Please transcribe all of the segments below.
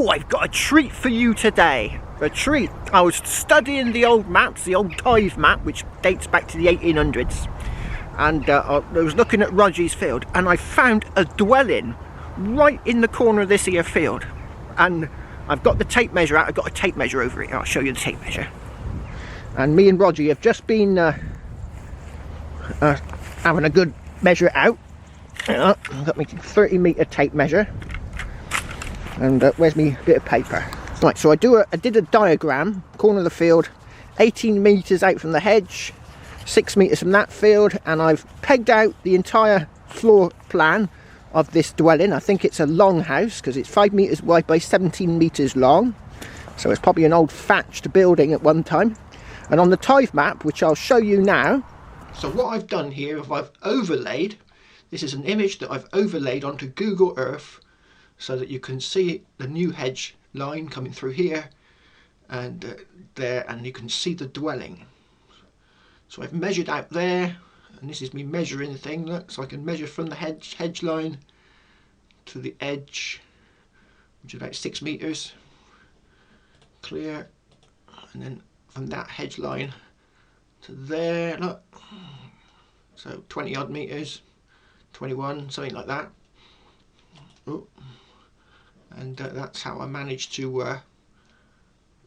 Oh, I've got a treat for you today. A treat. I was studying the old maps, the old Tive map, which dates back to the 1800s. And I was looking at Roger's field, and I found a dwelling right in the corner of this here field. And I've got the tape measure out. I've got a tape measure over it. I'll show you the tape measure. And me and Roger have just been having a good measure out. I've got my 30-metre tape measure. And where's my bit of paper? Right, so I did a diagram, corner of the field, 18 metres out from the hedge, 6 metres from that field, and I've pegged out the entire floor plan of this dwelling. I think it's a long house because it's 5 metres wide by 17 metres long. So it's probably an old thatched building at one time. And on the Tive map, which I'll show you now. So what I've done here is I've overlaid, this is an image that I've overlaid onto Google Earth so that you can see the new hedge line coming through here and there, and you can see the dwelling. So I've measured out there, and this is me measuring thing, look, so I can measure from the hedge line to the edge, which is about 6 metres clear, and then from that hedge line to there, look, so 20 odd metres, 21, something like that. Oh. And that's how I managed to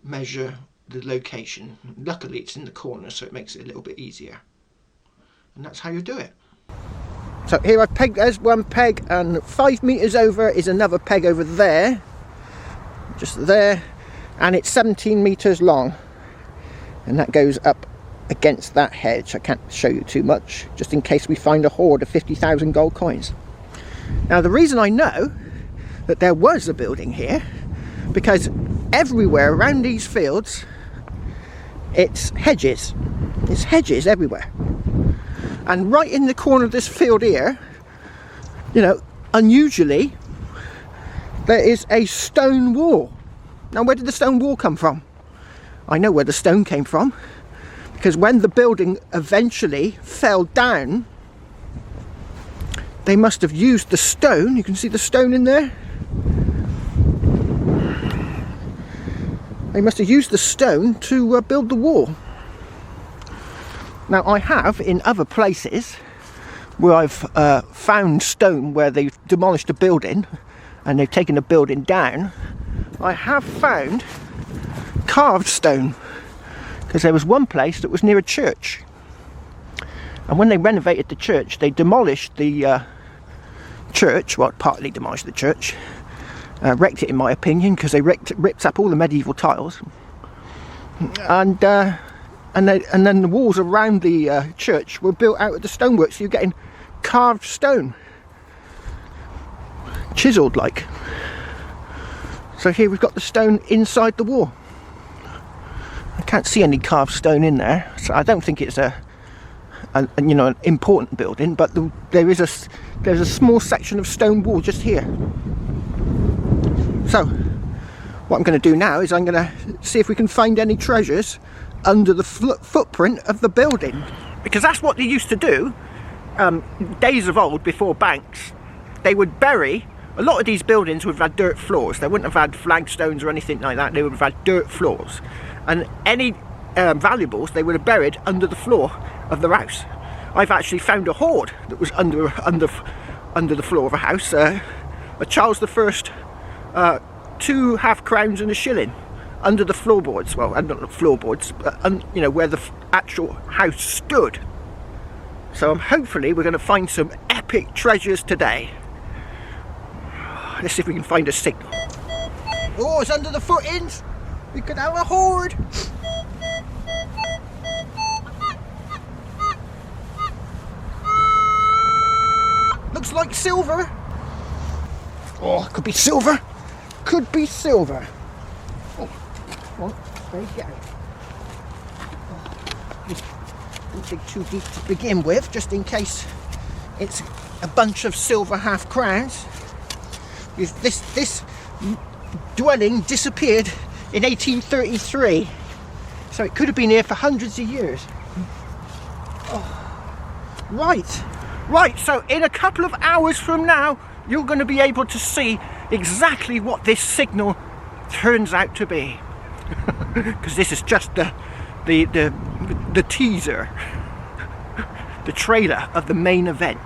measure the location. Luckily it's in the corner, so it makes it a little bit easier. And that's how you do it. So here I've pegged, there's one peg, and 5 metres over is another peg over there. Just there. And it's 17 metres long. And that goes up against that hedge. I can't show you too much, just in case we find a hoard of 50,000 gold coins. Now the reason I know that there was a building here, because everywhere around these fields it's hedges everywhere, and right in the corner of this field here, you know, unusually there is a stone wall. Now where did the stone wall come from? I know where the stone came from, because when the building eventually fell down, they must have used the stone. You can see the stone in there. They must have used the stone to build the wall. Now I have in other places where I've found stone where they've demolished a building and they've taken the building down, I have found carved stone, because there was one place that was near a church, and when they renovated the church they demolished the church, well, partly demolished the church, wrecked it in my opinion, because they ripped up all the medieval tiles, and then the walls around the church were built out of the stonework, so you're getting carved stone, chiselled like. So here we've got the stone inside the wall. I can't see any carved stone in there, so I don't think it's a you know, an important building, but there's a small section of stone wall just here. So what I'm going to do now is I'm going to see if we can find any treasures under the footprint of the building, because that's what they used to do days of old, before banks. They would bury, a lot of these buildings would have had dirt floors. They wouldn't have had flagstones or anything like that. They would have had dirt floors, and any valuables they would have buried under the floor of the house. I've actually found a hoard that was under the floor of a house, a Charles I 2 half-crowns and a shilling under the floorboards. Well, not the floorboards, but you know, where the actual house stood. So hopefully we're going to find some epic treasures today. Let's see if we can find a signal. Oh, it's under the footings. We could have a hoard. Looks like silver. Oh, could be silver. Could be silver. Oh, well, there you go. Don't dig too deep to begin with, just in case it's a bunch of silver half-crowns. This dwelling disappeared in 1833, so it could have been here for hundreds of years. Oh. Right, so in a couple of hours from now you're going to be able to see exactly what this signal turns out to be. Because this is just the teaser, the trailer of the main event.